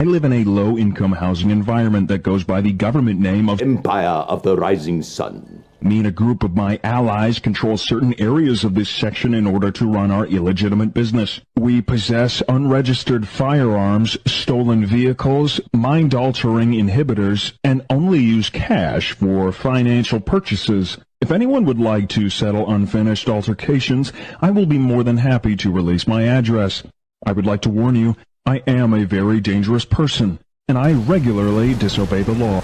I live in a low-income housing environment that goes by the government name of Empire of the Rising Sun. Me and a group of my allies control certain areas of this section in order to run our illegitimate business. We possess unregistered firearms, stolen vehicles, mind-altering inhibitors, and only use cash for financial purchases. If anyone would like to settle unfinished altercations, I will be more than happy to release my address. I would like to warn you, I am a very dangerous person, and I regularly disobey the law.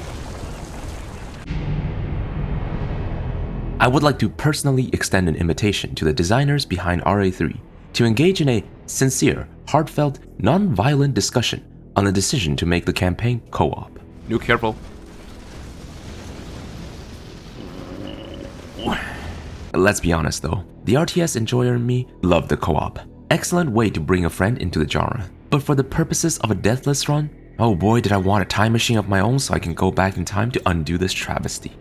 I would like to personally extend an invitation to the designers behind RA3 to engage in a sincere, heartfelt, non-violent discussion on the decision to make the campaign co-op. No, careful. Let's be honest though, the RTS enjoyer and me love the co-op. Excellent way to bring a friend into the genre. But for the purposes of a deathless run, oh boy did I want a time machine of my own so I can go back in time to undo this travesty.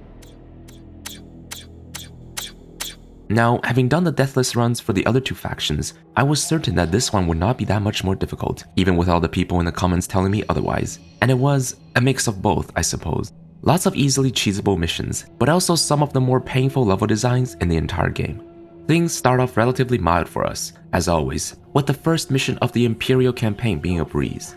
Now, having done the deathless runs for the other two factions, I was certain that this one would not be that much more difficult, even with all the people in the comments telling me otherwise. And it was a mix of both, I suppose. Lots of easily cheesable missions, but also some of the more painful level designs in the entire game. Things start off relatively mild for us, as always, with the first mission of the Imperial campaign being a breeze.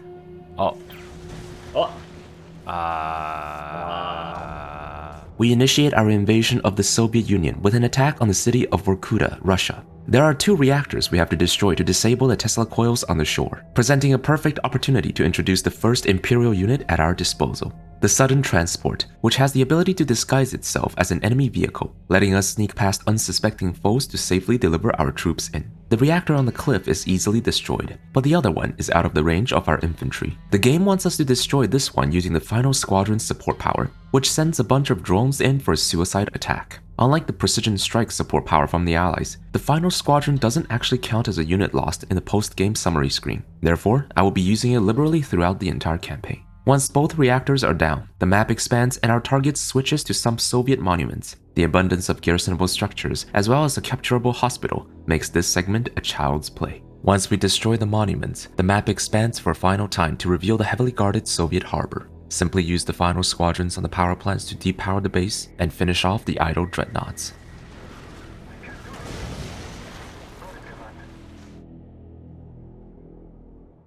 We initiate our invasion of the Soviet Union with an attack on the city of Vorkuta, Russia. There are 2 reactors we have to destroy to disable the Tesla coils on the shore, presenting a perfect opportunity to introduce the first Imperial unit at our disposal. The Sudden Transport, which has the ability to disguise itself as an enemy vehicle, letting us sneak past unsuspecting foes to safely deliver our troops in. The reactor on the cliff is easily destroyed, but the other one is out of the range of our infantry. The game wants us to destroy this one using the final squadron's support power, which sends a bunch of drones in for a suicide attack. Unlike the precision strike support power from the Allies, the final squadron doesn't actually count as a unit lost in the post-game summary screen. Therefore, I will be using it liberally throughout the entire campaign. Once both reactors are down, the map expands and our target switches to some Soviet monuments. The abundance of garrisonable structures, as well as a capturable hospital, makes this segment a child's play. Once we destroy the monuments, the map expands for a final time to reveal the heavily guarded Soviet harbor. Simply use the final squadrons on the power plants to depower the base and finish off the idle dreadnoughts.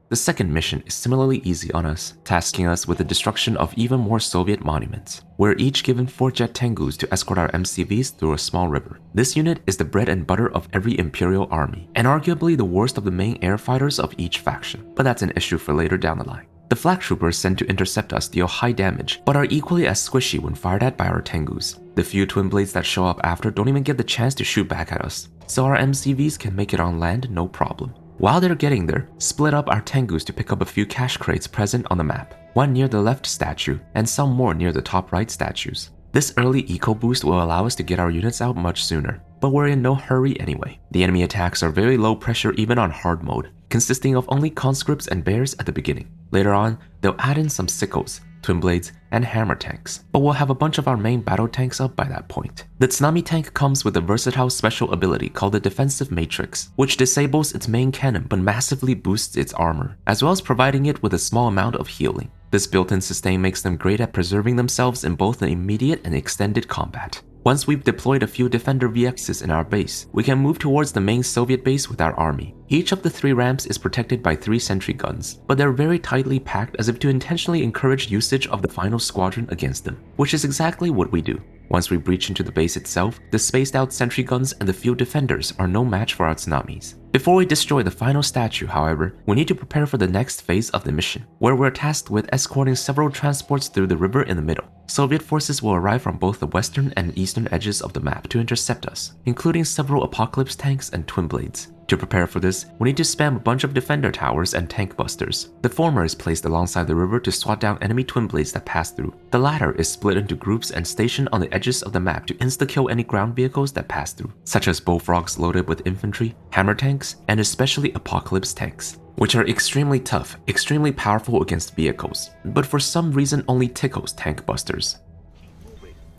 The second mission is similarly easy on us, tasking us with the destruction of even more Soviet monuments. We're each given 4 jet Tengus to escort our MCVs through a small river. This unit is the bread and butter of every Imperial army, and arguably the worst of the main air fighters of each faction, but that's an issue for later down the line. The flak troopers sent to intercept us deal high damage, but are equally as squishy when fired at by our Tengus. The few twin blades that show up after don't even get the chance to shoot back at us, so our MCVs can make it on land no problem. While they're getting there, split up our Tengus to pick up a few cache crates present on the map, one near the left statue and some more near the top right statues. This early eco boost will allow us to get our units out much sooner, but we're in no hurry anyway. The enemy attacks are very low pressure even on hard mode, consisting of only conscripts and bears at the beginning. Later on, they'll add in some sickles, twin blades, and hammer tanks, but we'll have a bunch of our main battle tanks up by that point. The Tsunami tank comes with a versatile special ability called the Defensive Matrix, which disables its main cannon but massively boosts its armor, as well as providing it with a small amount of healing. This built-in sustain makes them great at preserving themselves in both the immediate and extended combat. Once we've deployed a few Defender VXs in our base, we can move towards the main Soviet base with our army. Each of the 3 ramps is protected by 3 sentry guns, but they're very tightly packed as if to intentionally encourage usage of the final squadron against them, which is exactly what we do. Once we breach into the base itself, the spaced out sentry guns and the few defenders are no match for our tsunamis. Before we destroy the final statue, however, we need to prepare for the next phase of the mission, where we're tasked with escorting several transports through the river in the middle. Soviet forces will arrive from both the western and eastern edges of the map to intercept us, including several Apocalypse tanks and twin blades. To prepare for this, we need to spam a bunch of defender towers and tank busters. The former is placed alongside the river to swat down enemy twin blades that pass through. The latter is split into groups and stationed on the edges of the map to insta-kill any ground vehicles that pass through, such as bullfrogs loaded with infantry, hammer tanks, and especially Apocalypse tanks, which are extremely tough, extremely powerful against vehicles, but for some reason only tickles tank busters.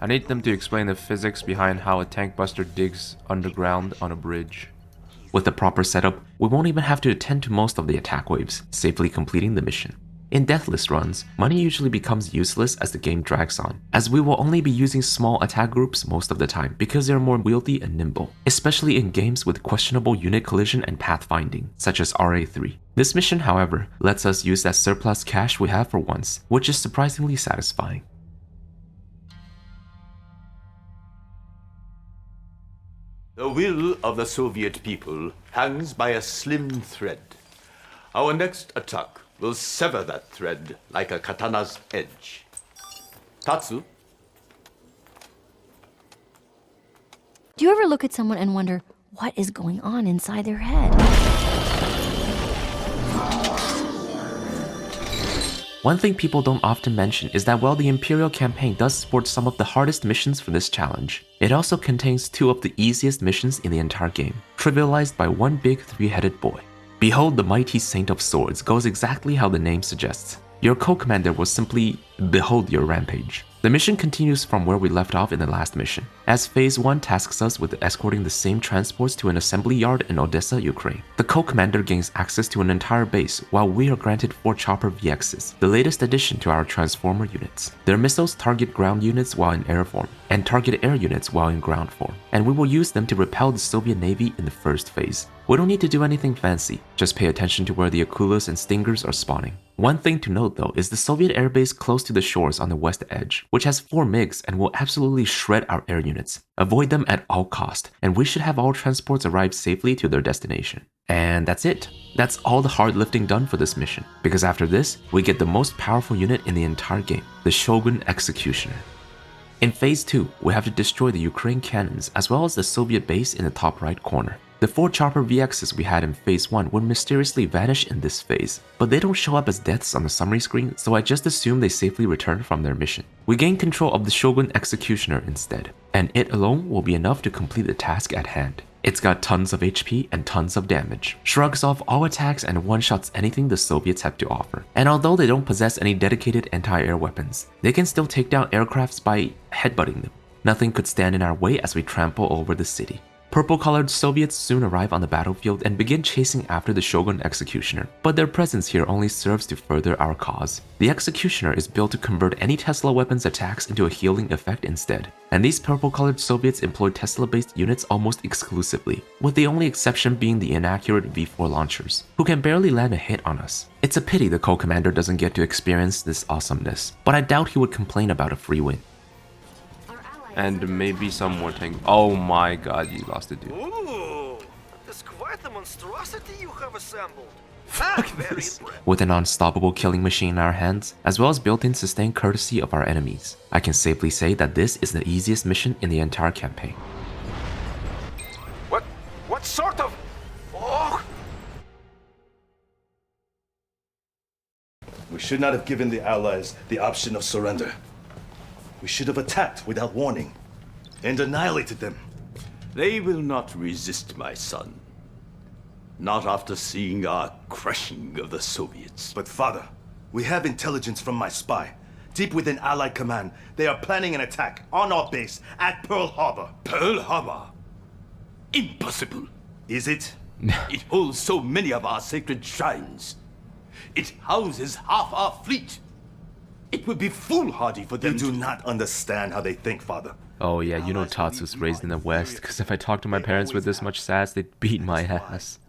I need them to explain the physics behind how a tank buster digs underground on a bridge. With the proper setup, we won't even have to attend to most of the attack waves, safely completing the mission. In deathless runs, money usually becomes useless as the game drags on, as we will only be using small attack groups most of the time because they are more wieldy and nimble, especially in games with questionable unit collision and pathfinding, such as RA3. This mission, however, lets us use that surplus cash we have for once, which is surprisingly satisfying. The will of the Soviet people hangs by a slim thread. Our next attack will sever that thread like a katana's edge. Tatsu? Do you ever look at someone and wonder what is going on inside their head? One thing people don't often mention is that while the Imperial campaign does sport some of the hardest missions for this challenge, it also contains two of the easiest missions in the entire game, trivialized by one big three-headed boy. Behold the Mighty Saint of Swords goes exactly how the name suggests. Your co-commander will simply behold your rampage. The mission continues from where we left off in the last mission, as Phase 1 tasks us with escorting the same transports to an assembly yard in Odessa, Ukraine. The co-commander gains access to an entire base, while we are granted 4 chopper VXs, the latest addition to our transformer units. Their missiles target ground units while in air form, and target air units while in ground form, and we will use them to repel the Soviet Navy in the first phase. We don't need to do anything fancy, just pay attention to where the Akulas and Stingers are spawning. One thing to note though is the Soviet airbase close to the shores on the west edge, which has 4 MiGs and will absolutely shred our air units. Avoid them at all cost, and we should have all transports arrive safely to their destination. And that's it. That's all the hard lifting done for this mission, because after this, we get the most powerful unit in the entire game, the Shogun Executioner. In Phase 2, we have to destroy the Ukraine cannons as well as the Soviet base in the top right corner. The 4 chopper VXs we had in Phase 1 would mysteriously vanish in this phase, but they don't show up as deaths on the summary screen, so I just assume they safely returned from their mission. We gain control of the Shogun Executioner instead, and it alone will be enough to complete the task at hand. It's got tons of HP and tons of damage, shrugs off all attacks and one-shots anything the Soviets have to offer. And although they don't possess any dedicated anti-air weapons, they can still take down aircrafts by headbutting them. Nothing could stand in our way as we trample over the city. Purple-colored Soviets soon arrive on the battlefield and begin chasing after the Shogun Executioner, but their presence here only serves to further our cause. The Executioner is built to convert any Tesla weapons attacks into a healing effect instead, and these purple-colored Soviets employ Tesla-based units almost exclusively, with the only exception being the inaccurate V4 launchers, who can barely land a hit on us. It's a pity the co-commander doesn't get to experience this awesomeness, but I doubt he would complain about a free win. And maybe some more tank. Oh my god, you lost a dude. Ooh, that's quite a monstrosity you have assembled. Very impressive. With an unstoppable killing machine in our hands, as well as built-in sustained courtesy of our enemies, I can safely say that this is the easiest mission in the entire campaign. What sort of... Oh! We should not have given the Allies the option of surrender. We should have attacked without warning and annihilated them. They will not resist, my son. Not after seeing our crushing of the Soviets. But father, we have intelligence from my spy. Deep within Allied command, they are planning an attack on our base at Pearl Harbor. Pearl Harbor? Impossible. Is it? It holds so many of our sacred shrines. It houses half our fleet. It would be foolhardy for them You do not understand how they think, father. Oh yeah, you know Tatsu's raised in the West, because if I talked to my parents with this much sass, they'd beat my ass.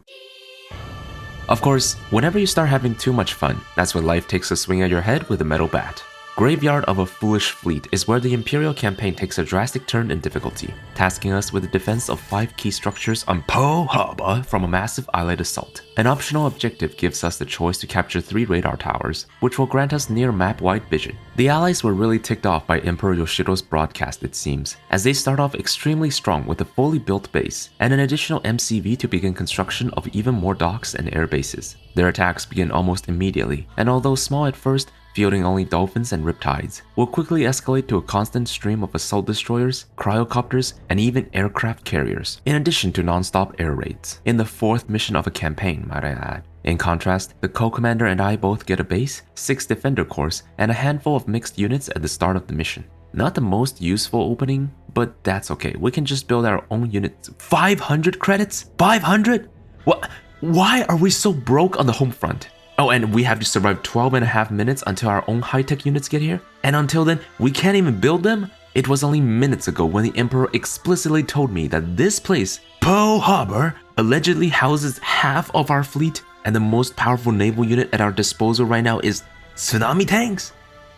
Of course, whenever you start having too much fun, that's when life takes a swing at your head with a metal bat. Graveyard of a Foolish Fleet is where the Imperial campaign takes a drastic turn in difficulty, tasking us with the defense of 5 key structures on Pearl Harbor from a massive Allied assault. An optional objective gives us the choice to capture 3 radar towers, which will grant us near map-wide vision. The Allies were really ticked off by Emperor Yoshiro's broadcast, it seems, as they start off extremely strong with a fully built base and an additional MCV to begin construction of even more docks and air bases. Their attacks begin almost immediately, and although small at first, fielding only dolphins and riptides, will quickly escalate to a constant stream of assault destroyers, cryocopters, and even aircraft carriers, in addition to non-stop air raids. In the 4th mission of a campaign, might I add. In contrast, the co-commander and I both get a base, 6 defender corps, and a handful of mixed units at the start of the mission. Not the most useful opening, but that's okay, we can just build our own units. 500 credits? 500? What? Why are we so broke on the home front? Oh, and we have to survive 12.5 minutes until our own high-tech units get here? And until then, we can't even build them? It was only minutes ago when the Emperor explicitly told me that this place, Pearl Harbor, allegedly houses half of our fleet, and the most powerful naval unit at our disposal right now is tsunami tanks?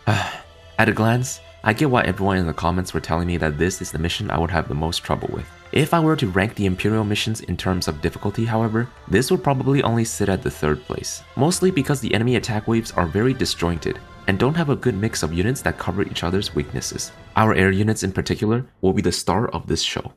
At a glance, I get why everyone in the comments were telling me that this is the mission I would have the most trouble with. If I were to rank the Imperial missions in terms of difficulty, however, this would probably only sit at the 3rd place, mostly because the enemy attack waves are very disjointed and don't have a good mix of units that cover each other's weaknesses. Our air units in particular will be the star of this show.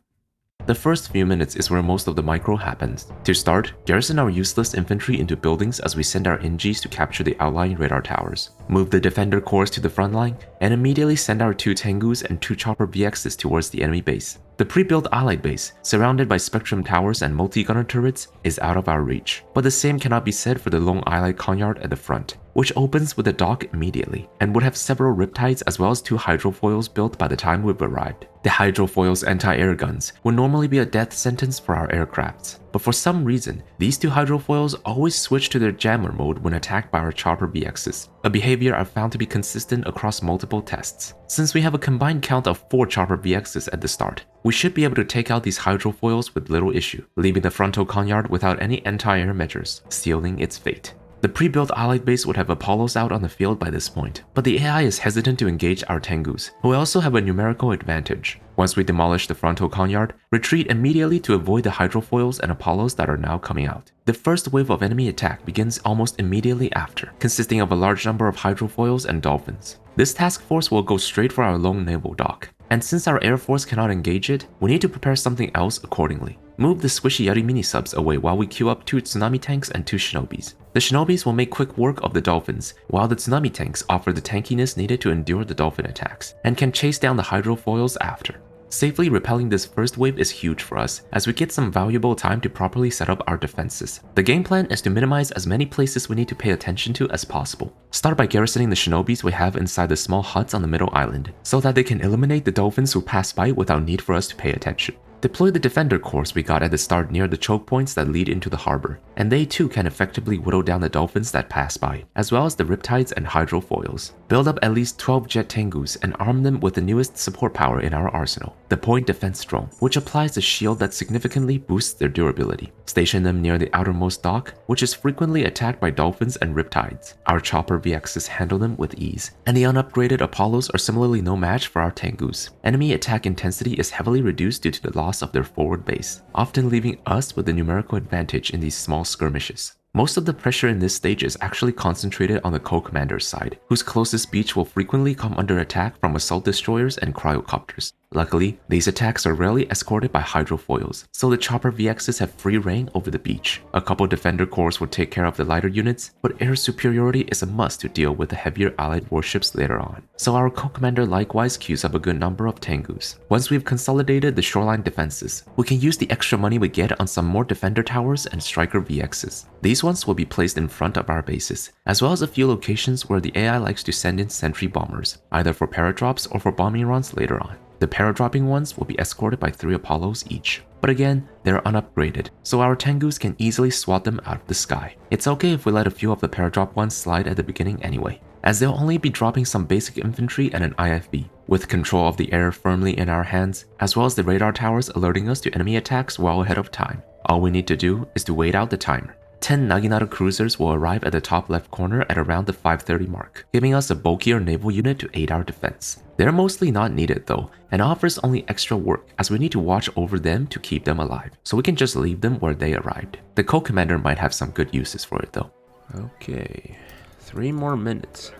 The first few minutes is where most of the micro happens. To start, garrison our useless infantry into buildings as we send our NGs to capture the outlying radar towers. Move the defender corps to the front line, and immediately send our 2 Tengus and 2 chopper VXs towards the enemy base. The pre-built allied base, surrounded by spectrum towers and multi-gunner turrets, is out of our reach. But the same cannot be said for the lone allied Conyard at the front, which opens with a dock immediately, and would have several riptides as well as 2 hydrofoils built by the time we've arrived. The hydrofoils' anti-air guns would normally be a death sentence for our aircrafts, but for some reason, these 2 hydrofoils always switch to their jammer mode when attacked by our chopper VXs, a behavior I've found to be consistent across multiple tests. Since we have a combined count of 4 chopper VXs at the start, we should be able to take out these hydrofoils with little issue, leaving the frontal Conyard without any anti-air measures, sealing its fate. The pre-built allied base would have Apollos out on the field by this point, but the AI is hesitant to engage our Tengus, who also have a numerical advantage. Once we demolish the frontal Conyard, retreat immediately to avoid the hydrofoils and Apollos that are now coming out. The first wave of enemy attack begins almost immediately after, consisting of a large number of hydrofoils and dolphins. This task force will go straight for our lone naval dock, and since our air force cannot engage it, we need to prepare something else accordingly. Move the squishy Yari mini-subs away while we queue up 2 tsunami tanks and 2 shinobis. The shinobis will make quick work of the dolphins, while the tsunami tanks offer the tankiness needed to endure the dolphin attacks, and can chase down the hydrofoils after. Safely repelling this first wave is huge for us, as we get some valuable time to properly set up our defenses. The game plan is to minimize as many places we need to pay attention to as possible. Start by garrisoning the shinobis we have inside the small huts on the middle island, so that they can eliminate the dolphins who pass by without need for us to pay attention. Deploy the defender corps we got at the start near the choke points that lead into the harbor, and they too can effectively whittle down the dolphins that pass by, as well as the riptides and hydrofoils. Build up at least 12 jet Tengus and arm them with the newest support power in our arsenal, the point defense drone, which applies a shield that significantly boosts their durability. Station them near the outermost dock, which is frequently attacked by dolphins and riptides. Our chopper VXs handle them with ease, and the unupgraded Apollos are similarly no match for our Tengus. Enemy attack intensity is heavily reduced due to the loss of their forward base, often leaving us with the numerical advantage in these small skirmishes. Most of the pressure in this stage is actually concentrated on the co-commander's side, whose closest beach will frequently come under attack from assault destroyers and cryocopters. Luckily, these attacks are rarely escorted by hydrofoils, so the chopper VXs have free reign over the beach. A couple defender corps will take care of the lighter units, but air superiority is a must to deal with the heavier allied warships later on, so our co-commander likewise queues up a good number of Tengus. Once we've consolidated the shoreline defenses, we can use the extra money we get on some more defender towers and striker VXs. These ones will be placed in front of our bases, as well as a few locations where the AI likes to send in sentry bombers, either for paradrops or for bombing runs later on. The paradropping ones will be escorted by 3 Apollos each, but again, they're unupgraded, so our Tengus can easily swat them out of the sky. It's okay if we let a few of the paradrop ones slide at the beginning anyway, as they'll only be dropping some basic infantry and an IFB, with control of the air firmly in our hands, as well as the radar towers alerting us to enemy attacks well ahead of time. All we need to do is to wait out the timer. 10 Naginata cruisers will arrive at the top left corner at around the 5:30 mark, giving us a bulkier naval unit to aid our defense. They're mostly not needed though, and offers only extra work as we need to watch over them to keep them alive, so we can just leave them where they arrived. The co-commander might have some good uses for it though. Okay, 3 more minutes.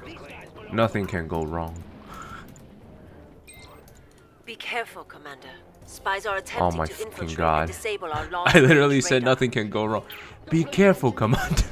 Nothing can go wrong. Be careful, Commander. Spies are Oh attempting my to fucking infiltrate god. and disable our long I literally range said radar. nothing can go wrong. Be careful, Commander.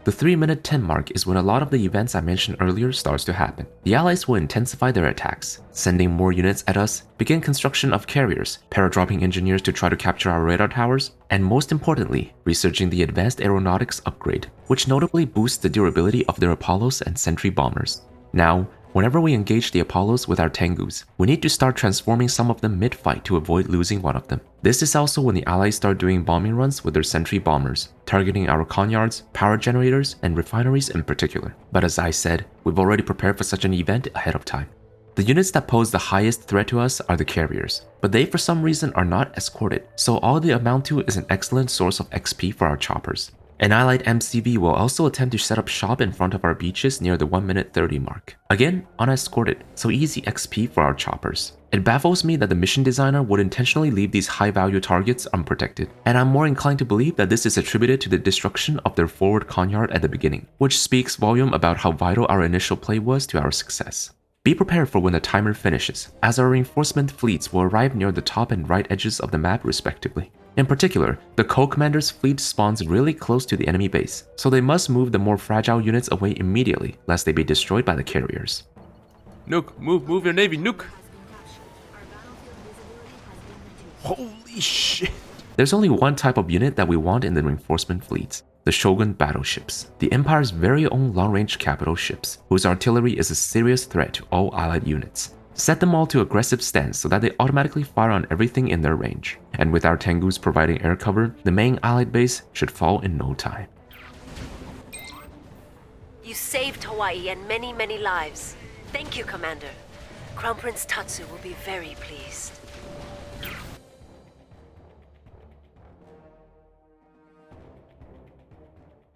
The 3-minute 10 mark is when a lot of the events I mentioned earlier starts to happen. The allies will intensify their attacks, sending more units at us, begin construction of carriers, paradropping engineers to try to capture our radar towers, and most importantly, researching the advanced aeronautics upgrade, which notably boosts the durability of their Apollos and sentry bombers. Now, Whenever we engage the Apollos with our Tengus, we need to start transforming some of them mid-fight to avoid losing one of them. This is also when the Allies start doing bombing runs with their sentry bombers, targeting our conyards, power generators, and refineries in particular. But as I said, we've already prepared for such an event ahead of time. The units that pose the highest threat to us are the carriers, but they for some reason are not escorted, so all they amount to is an excellent source of XP for our choppers. An allied MCV will also attempt to set up shop in front of our beaches near the 1 minute 30 mark. Again, unescorted, so easy XP for our choppers. It baffles me that the mission designer would intentionally leave these high value targets unprotected, and I'm more inclined to believe that this is attributed to the destruction of their forward conyard at the beginning, which speaks volume about how vital our initial play was to our success. Be prepared for when the timer finishes, as our reinforcement fleets will arrive near the top and right edges of the map respectively. In particular, the co-commander's fleet spawns really close to the enemy base, so they must move the more fragile units away immediately lest they be destroyed by the carriers. Nuke, move your navy, nuke! Holy shit! There's only one type of unit that we want in the reinforcement fleets. The Shogun battleships, the Empire's very own long-range capital ships, whose artillery is a serious threat to all allied units. Set them all to aggressive stance so that they automatically fire on everything in their range, and with our Tengus providing air cover, the main allied base should fall in no time. You saved Hawaii and many, many lives. Thank you, Commander. Crown Prince Tatsu will be very pleased.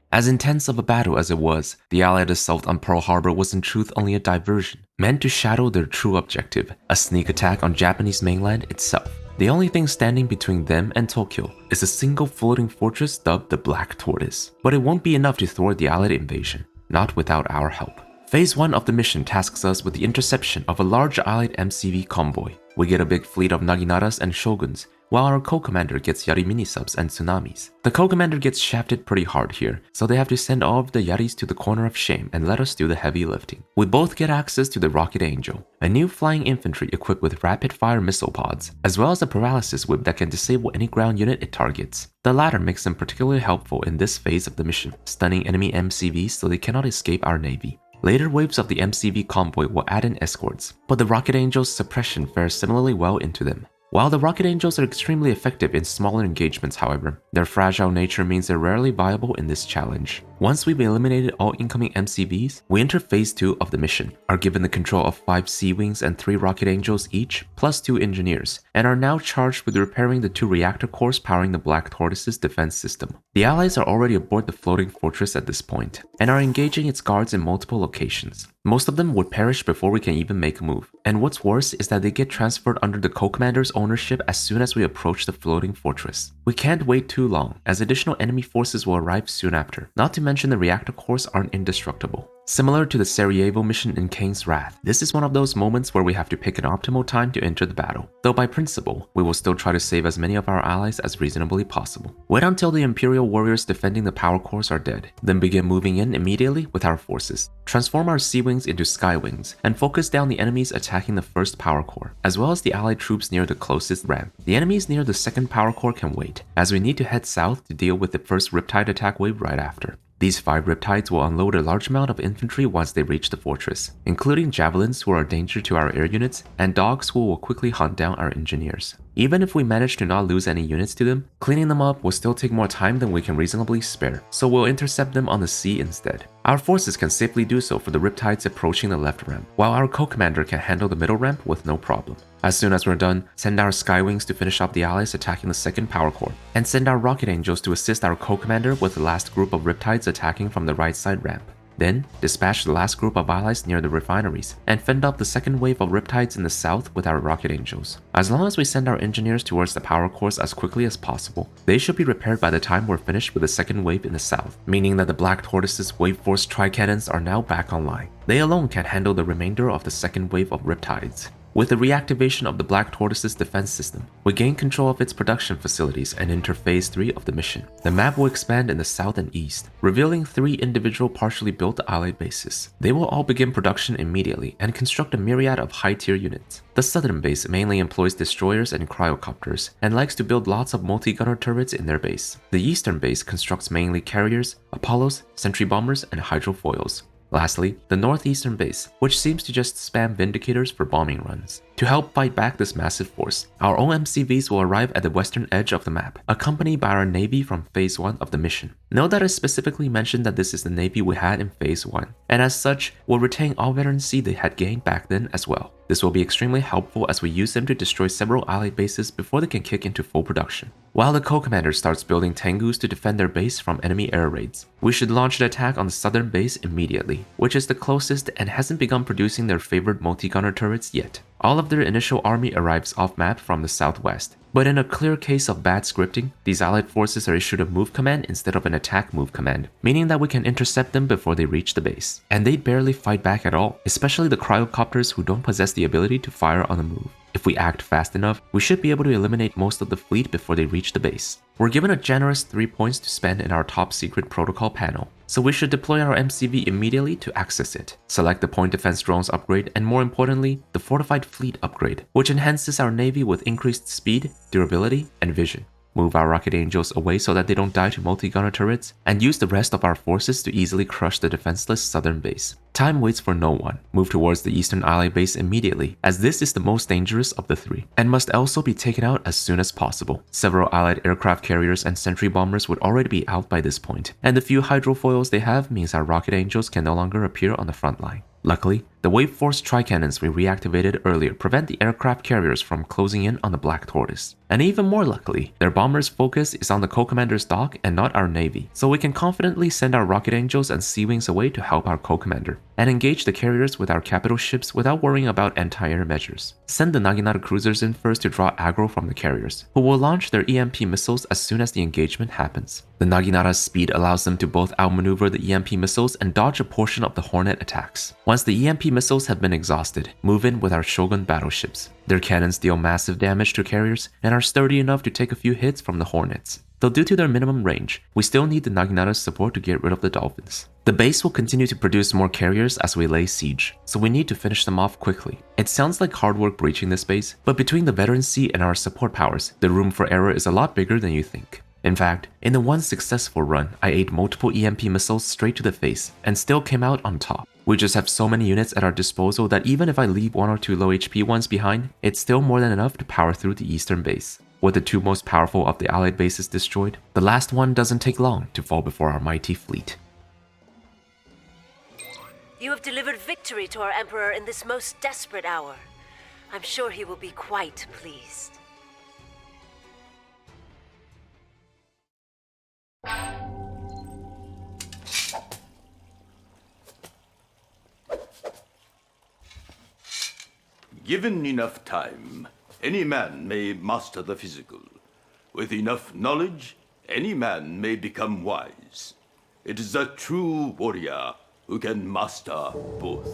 As intense of a battle as it was, the Allied assault on Pearl Harbor was in truth only a diversion, meant to shadow their true objective, a sneak attack on Japanese mainland itself. The only thing standing between them and Tokyo is a single floating fortress dubbed the Black Tortoise. But it won't be enough to thwart the Allied invasion, not without our help. Phase 1 of the mission tasks us with the interception of a large Allied MCV convoy. We get a big fleet of Naginaras and Shoguns, while our co-commander gets Yari mini-subs and tsunamis. The co-commander gets shafted pretty hard here, so they have to send all of the Yaris to the corner of shame and let us do the heavy lifting. We both get access to the Rocket Angel, a new flying infantry equipped with rapid-fire missile pods, as well as a paralysis whip that can disable any ground unit it targets. The latter makes them particularly helpful in this phase of the mission, stunning enemy MCVs so they cannot escape our navy. Later waves of the MCV convoy will add in escorts, but the Rocket Angel's suppression fares similarly well into them. While the Rocket Angels are extremely effective in smaller engagements, however, their fragile nature means they're rarely viable in this challenge. Once we've eliminated all incoming MCVs, we enter phase 2 of the mission, are given the control of 5 Sea Wings and 3 Rocket Angels each, plus 2 engineers, and are now charged with repairing the 2 reactor cores powering the Black Tortoise's defense system. The Allies are already aboard the floating fortress at this point, and are engaging its guards in multiple locations. Most of them would perish before we can even make a move, and what's worse is that they get transferred under the co-commander's ownership as soon as we approach the floating fortress. We can't wait too long, as additional enemy forces will arrive soon after, not to mention the reactor cores aren't indestructible. Similar to the Sarajevo mission in King's Wrath, this is one of those moments where we have to pick an optimal time to enter the battle, though by principle, we will still try to save as many of our allies as reasonably possible. Wait until the Imperial warriors defending the power cores are dead, then begin moving in immediately with our forces. Transform our Sea Wings into Sky Wings, and focus down the enemies attacking the first power core, as well as the allied troops near the closest ramp. The enemies near the second power core can wait, as we need to head south to deal with the first Riptide attack wave right after. These 5 Riptides will unload a large amount of infantry once they reach the fortress, including javelins who are a danger to our air units, and dogs who will quickly hunt down our engineers. Even if we manage to not lose any units to them, cleaning them up will still take more time than we can reasonably spare, so we'll intercept them on the sea instead. Our forces can safely do so for the Riptides approaching the left ramp, while our co-commander can handle the middle ramp with no problem. As soon as we're done, send our Sky Wings to finish off the allies attacking the second power core, and send our Rocket Angels to assist our co-commander with the last group of Riptides attacking from the right side ramp. Then, dispatch the last group of allies near the refineries, and fend off the second wave of Riptides in the south with our Rocket Angels. As long as we send our engineers towards the power cores as quickly as possible, they should be repaired by the time we're finished with the second wave in the south, meaning that the Black Tortoise's Wave Force Tri-Cannons are now back online. They alone can handle the remainder of the second wave of Riptides. With the reactivation of the Black Tortoise's defense system, we gain control of its production facilities and enter phase 3 of the mission. The map will expand in the south and east, revealing 3 individual partially built allied bases. They will all begin production immediately and construct a myriad of high-tier units. The southern base mainly employs destroyers and cryocopters, and likes to build lots of multi-gunner turrets in their base. The eastern base constructs mainly carriers, Apollos, sentry bombers, and hydrofoils. Lastly, the northeastern base, which seems to just spam Vindicators for bombing runs. To help fight back this massive force, our own MCVs will arrive at the western edge of the map, accompanied by our navy from Phase 1 of the mission. Note that I specifically mentioned that this is the navy we had in Phase 1, and as such, will retain all veterancy they had gained back then as well. This will be extremely helpful as we use them to destroy several allied bases before they can kick into full production. While the co-commander starts building Tengus to defend their base from enemy air raids, we should launch an attack on the southern base immediately, which is the closest and hasn't begun producing their favorite multi-gunner turrets yet. All of their initial army arrives off-map from the southwest, but in a clear case of bad scripting, these allied forces are issued a move command instead of an attack move command, meaning that we can intercept them before they reach the base. And they barely fight back at all, especially the cryocopters who don't possess the ability to fire on the move. If we act fast enough, we should be able to eliminate most of the fleet before they reach the base. We're given a generous 3 points to spend in our top secret protocol panel, so we should deploy our MCV immediately to access it. Select the point defense drones upgrade and more importantly, the fortified fleet upgrade, which enhances our navy with increased speed, durability, and vision. Move our rocket angels away so that they don't die to multi-gunner turrets, and use the rest of our forces to easily crush the defenseless southern base. Time waits for no one. Move towards the eastern ally base immediately, as this is the most dangerous of the 3, and must also be taken out as soon as possible. Several allied aircraft carriers and sentry bombers would already be out by this point, and the few hydrofoils they have means our rocket angels can no longer appear on the front line. Luckily, the Wave Force Tricannons we reactivated earlier prevent the aircraft carriers from closing in on the Black Tortoise. And even more luckily, their bombers' focus is on the co-commander's dock and not our navy, so we can confidently send our rocket angels and sea wings away to help our co-commander, and engage the carriers with our capital ships without worrying about anti-air measures. Send the Naginata cruisers in first to draw aggro from the carriers, who will launch their EMP missiles as soon as the engagement happens. The Naginata's speed allows them to both outmaneuver the EMP missiles and dodge a portion of the Hornet attacks. Once the EMP missiles have been exhausted, move in with our Shogun battleships. Their cannons deal massive damage to carriers and are sturdy enough to take a few hits from the Hornets. Though due to their minimum range, we still need the Naginata's support to get rid of the Dolphins. The base will continue to produce more carriers as we lay siege, so we need to finish them off quickly. It sounds like hard work breaching this base, but between the veterancy and our support powers, the room for error is a lot bigger than you think. In fact, in the one successful run, I ate multiple EMP missiles straight to the face and still came out on top. We just have so many units at our disposal that even if I leave 1 or 2 low HP ones behind, it's still more than enough to power through the eastern base. With the 2 most powerful of the allied bases destroyed, the last one doesn't take long to fall before our mighty fleet. You have delivered victory to our Emperor in this most desperate hour. I'm sure he will be quite pleased. Given enough time, any man may master the physical. With enough knowledge, any man may become wise. It is a true warrior who can master both.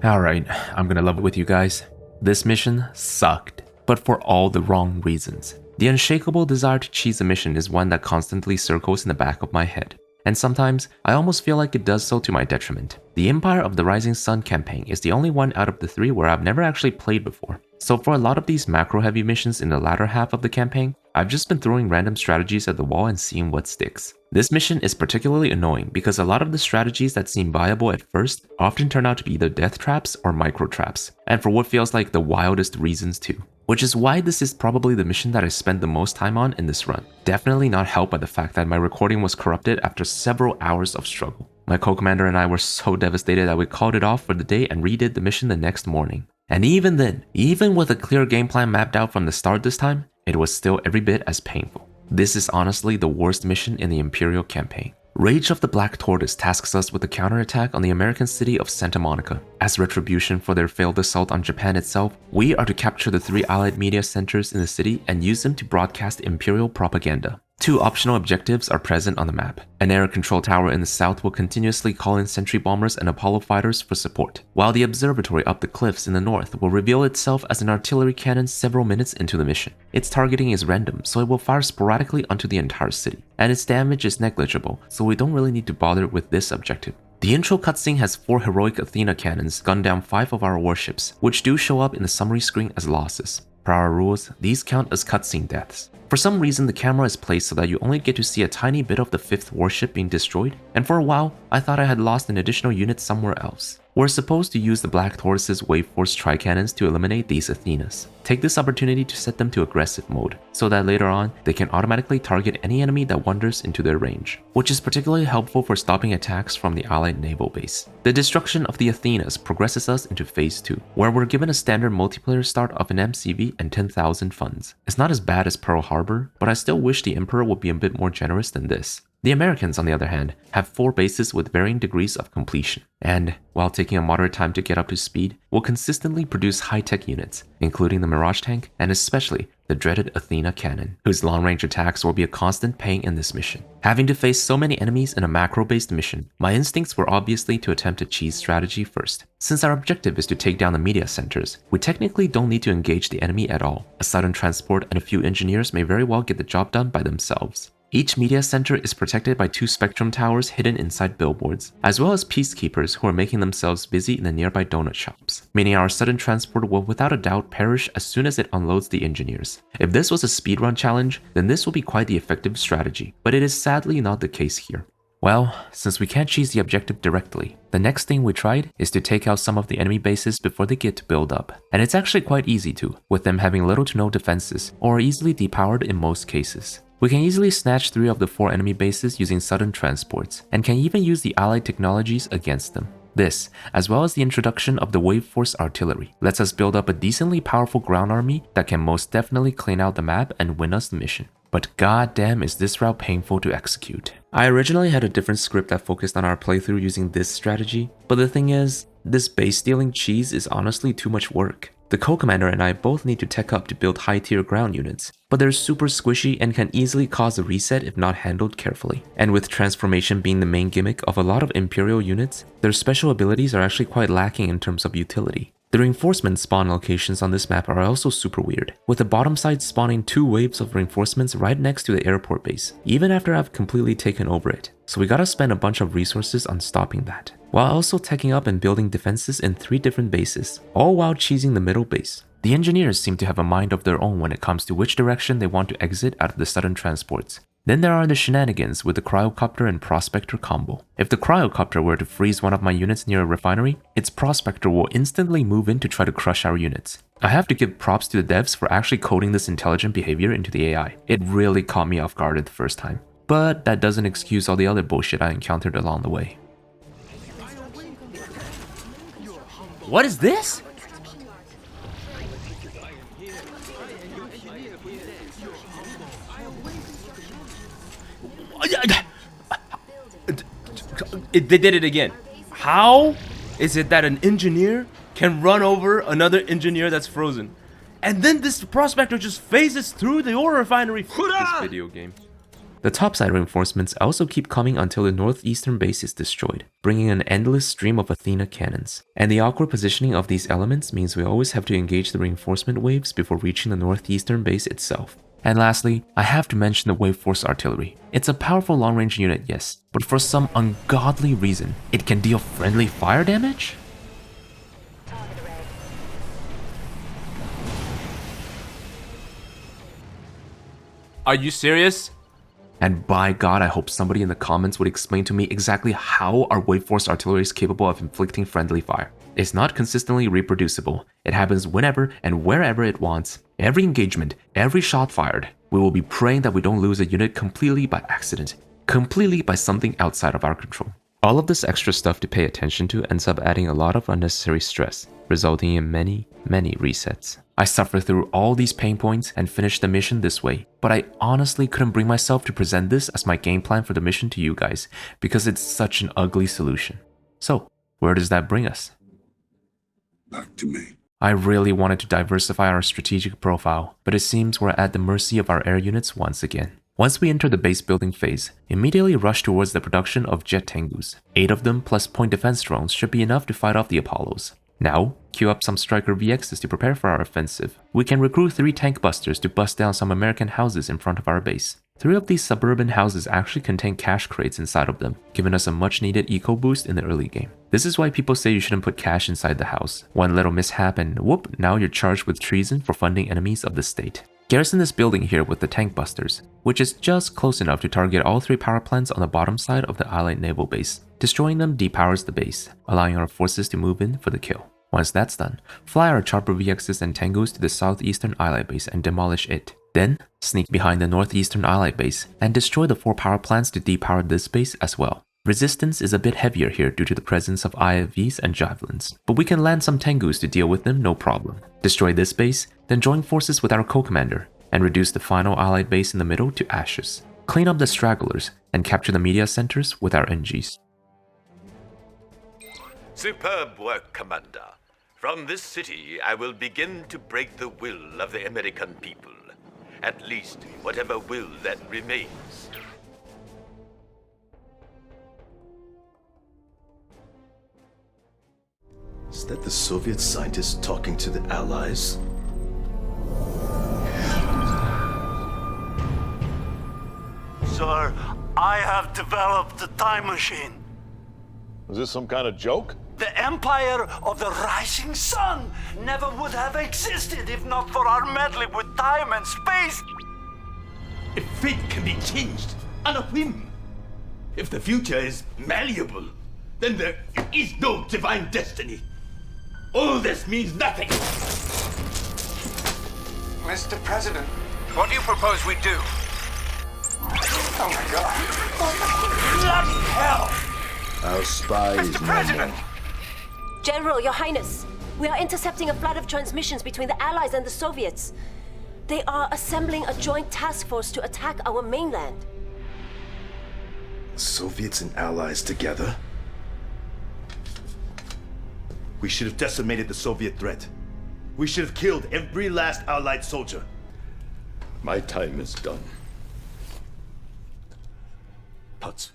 Alright, I'm gonna level with you guys. This mission sucked, but for all the wrong reasons. The unshakable desire to cheese a mission is one that constantly circles in the back of my head, and sometimes I almost feel like it does so to my detriment. The Empire of the Rising Sun campaign is the only one out of the 3 where I've never actually played before, so for a lot of these macro-heavy missions in the latter half of the campaign, I've just been throwing random strategies at the wall and seeing what sticks. This mission is particularly annoying because a lot of the strategies that seem viable at first often turn out to be either death traps or micro traps, and for what feels like the wildest reasons too. Which is why this is probably the mission that I spent the most time on in this run. Definitely not helped by the fact that my recording was corrupted after several hours of struggle. My co-commander and I were so devastated that we called it off for the day and redid the mission the next morning. And even then, even with a clear game plan mapped out from the start this time, it was still every bit as painful. This is honestly the worst mission in the Imperial campaign. Rage of the Black Tortoise tasks us with a counterattack on the American city of Santa Monica. As retribution for their failed assault on Japan itself, we are to capture the 3 allied media centers in the city and use them to broadcast Imperial propaganda. 2 optional objectives are present on the map. An air control tower in the south will continuously call in sentry bombers and Apollo fighters for support, while the observatory up the cliffs in the north will reveal itself as an artillery cannon several minutes into the mission. Its targeting is random, so it will fire sporadically onto the entire city, and its damage is negligible, so we don't really need to bother with this objective. The intro cutscene has 4 heroic Athena cannons gun down 5 of our warships, which do show up in the summary screen as losses. Per our rules, these count as cutscene deaths. For some reason, the camera is placed so that you only get to see a tiny bit of the 5th warship being destroyed, and for a while, I thought I had lost an additional unit somewhere else. We're supposed to use the Black Tortoise's Wave Force tri-cannons to eliminate these Athenas. Take this opportunity to set them to aggressive mode, so that later on, they can automatically target any enemy that wanders into their range, which is particularly helpful for stopping attacks from the Allied naval base. The destruction of the Athenas progresses us into Phase 2, where we're given a standard multiplayer start of an MCV and 10,000 funds. It's not as bad as Pearl Harbor, but I still wish the Emperor would be a bit more generous than this. The Americans, on the other hand, have 4 bases with varying degrees of completion, and, while taking a moderate time to get up to speed, will consistently produce high-tech units, including the Mirage tank and especially the dreaded Athena cannon, whose long-range attacks will be a constant pain in this mission. Having to face so many enemies in a macro-based mission, my instincts were obviously to attempt a cheese strategy first. Since our objective is to take down the media centers, we technically don't need to engage the enemy at all. A sudden transport and a few engineers may very well get the job done by themselves. Each media center is protected by 2 spectrum towers hidden inside billboards, as well as peacekeepers who are making themselves busy in the nearby donut shops, meaning our sudden transport will without a doubt perish as soon as it unloads the engineers. If this was a speedrun challenge, then this will be quite the effective strategy, but it is sadly not the case here. Well, since we can't cheese the objective directly, the next thing we tried is to take out some of the enemy bases before they get to build up. And it's actually quite easy to, with them having little to no defenses, or easily depowered in most cases. We can easily snatch 3 of the 4 enemy bases using sudden transports, and can even use the allied technologies against them. This, as well as the introduction of the Wave Force artillery, lets us build up a decently powerful ground army that can most definitely clean out the map and win us the mission. But goddamn is this route painful to execute. I originally had a different script that focused on our playthrough using this strategy, but the thing is, this base stealing cheese is honestly too much work. The co-commander and I both need to tech up to build high-tier ground units, but they're super squishy and can easily cause a reset if not handled carefully. And with transformation being the main gimmick of a lot of Imperial units, their special abilities are actually quite lacking in terms of utility. The reinforcement spawn locations on this map are also super weird, with the bottom side spawning 2 waves of reinforcements right next to the airport base, even after I've completely taken over it. So we gotta spend a bunch of resources on stopping that, while also teching up and building defenses in 3 different bases, all while cheesing the middle base. The engineers seem to have a mind of their own when it comes to which direction they want to exit out of the sudden transports. Then there are the shenanigans with the cryocopter and prospector combo. If the cryocopter were to freeze one of my units near a refinery, its prospector will instantly move in to try to crush our units. I have to give props to the devs for actually coding this intelligent behavior into the AI. It really caught me off guard the first time. But that doesn't excuse all the other bullshit I encountered along the way. What is this? They did it again. How is it that an engineer can run over another engineer that's frozen? And then this prospector just phases through the oil refinery. This video game. The topside reinforcements also keep coming until the northeastern base is destroyed, bringing an endless stream of Athena cannons. And the awkward positioning of these elements means we always have to engage the reinforcement waves before reaching the northeastern base itself. And lastly, I have to mention the Wave Force artillery. It's a powerful long-range unit, yes, but for some ungodly reason, it can deal friendly fire damage? Are you serious? And by God, I hope somebody in the comments would explain to me exactly how our Wave Force artillery is capable of inflicting friendly fire. It's not consistently reproducible. It happens whenever and wherever it wants. Every engagement, every shot fired, we will be praying that we don't lose a unit completely by accident, completely by something outside of our control. All of this extra stuff to pay attention to ends up adding a lot of unnecessary stress, resulting in many resets. I suffered through all these pain points and finished the mission this way, but I honestly couldn't bring myself to present this as my game plan for the mission to you guys, because it's such an ugly solution. So, where does that bring us? Back to me. I really wanted to diversify our strategic profile, but it seems we're at the mercy of our air units once again. Once we enter the base building phase, immediately rush towards the production of jet Tengus. 8 of them plus point defense drones should be enough to fight off the Apollos. Now, queue up some Striker VXs to prepare for our offensive. We can recruit 3 tank busters to bust down some American houses in front of our base. 3 of these suburban houses actually contain cash crates inside of them, giving us a much needed eco boost in the early game. This is why people say you shouldn't put cash inside the house. One little mishap and whoop, now you're charged with treason for funding enemies of the state. Garrison this building here with the tank busters, which is just close enough to target all 3 power plants on the bottom side of the Allied naval base. Destroying them depowers the base, allowing our forces to move in for the kill. Once that's done, fly our chopper VXs and Tengus to the southeastern Allied base and demolish it. Then, sneak behind the northeastern Allied base and destroy the 4 power plants to depower this base as well. Resistance is a bit heavier here due to the presence of IFVs and javelins, but we can land some Tengus to deal with them no problem. Destroy this base, then join forces with our co-commander, and reduce the final Allied base in the middle to ashes. Clean up the stragglers, and capture the media centers with our NGs. Superb work, Commander. From this city, I will begin to break the will of the American people. At least, whatever will that remains. Is that the Soviet scientists talking to the Allies? Sir, I have developed a time machine. Is this some kind of joke? The Empire of the Rising Sun never would have existed if not for our meddling with time and space. If fate can be changed on a whim, if the future is malleable, then there is no divine destiny. All this means nothing. Mr. President, what do you propose we do? Oh my God. Bloody hell! Our spy is Mr. President! General, Your Highness, we are intercepting a flood of transmissions between the Allies and the Soviets. They are assembling a joint task force to attack our mainland. Soviets and Allies together? We should have decimated the Soviet threat. We should have killed every last Allied soldier. My time is done. Tatsu,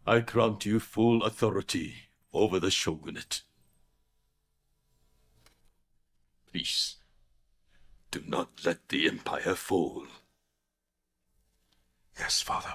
I grant you full authority over the shogunate. Please, do not let the empire fall. Yes, Father.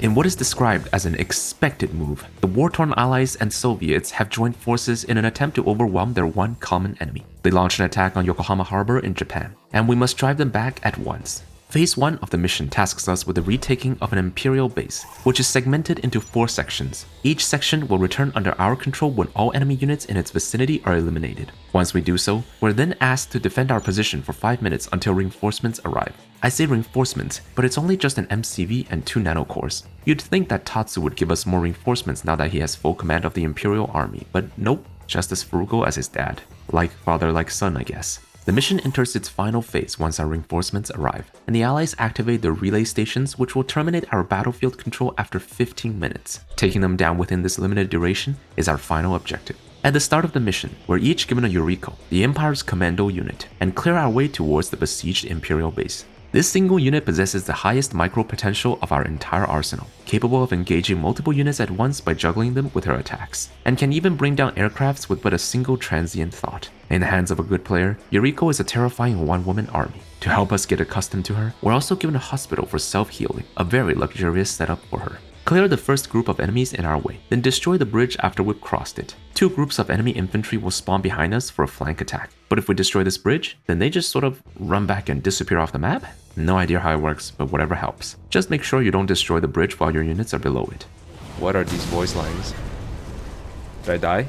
In what is described as an expected move, the war-torn Allies and Soviets have joined forces in an attempt to overwhelm their one common enemy. They launched an attack on Yokohama Harbor in Japan, and we must drive them back at once. Phase 1 of the mission tasks us with the retaking of an Imperial base, which is segmented into 4 sections. Each section will return under our control when all enemy units in its vicinity are eliminated. Once we do so, we're then asked to defend our position for 5 minutes until reinforcements arrive. I say reinforcements, but it's only just an MCV and 2 nanocores. You'd think that Tatsu would give us more reinforcements now that he has full command of the Imperial army, but nope, just as frugal as his dad. Like father, like son, I guess. The mission enters its final phase once our reinforcements arrive, and the Allies activate their relay stations, which will terminate our battlefield control after 15 minutes. Taking them down within this limited duration is our final objective. At the start of the mission, we're each given a Yuriko, the Empire's commando unit, and clear our way towards the besieged Imperial base. This single unit possesses the highest micro potential of our entire arsenal, capable of engaging multiple units at once by juggling them with her attacks, and can even bring down aircrafts with but a single transient thought. In the hands of a good player, Yuriko is a terrifying one-woman army. To help us get accustomed to her, we're also given a hospital for self-healing, a very luxurious setup for her. Clear the first group of enemies in our way, then destroy the bridge after we've crossed it. 2 groups of enemy infantry will spawn behind us for a flank attack. But if we destroy this bridge, then they just sort of run back and disappear off the map? No idea how it works, but whatever helps. Just make sure you don't destroy the bridge while your units are below it. What are these voice lines? Did I die?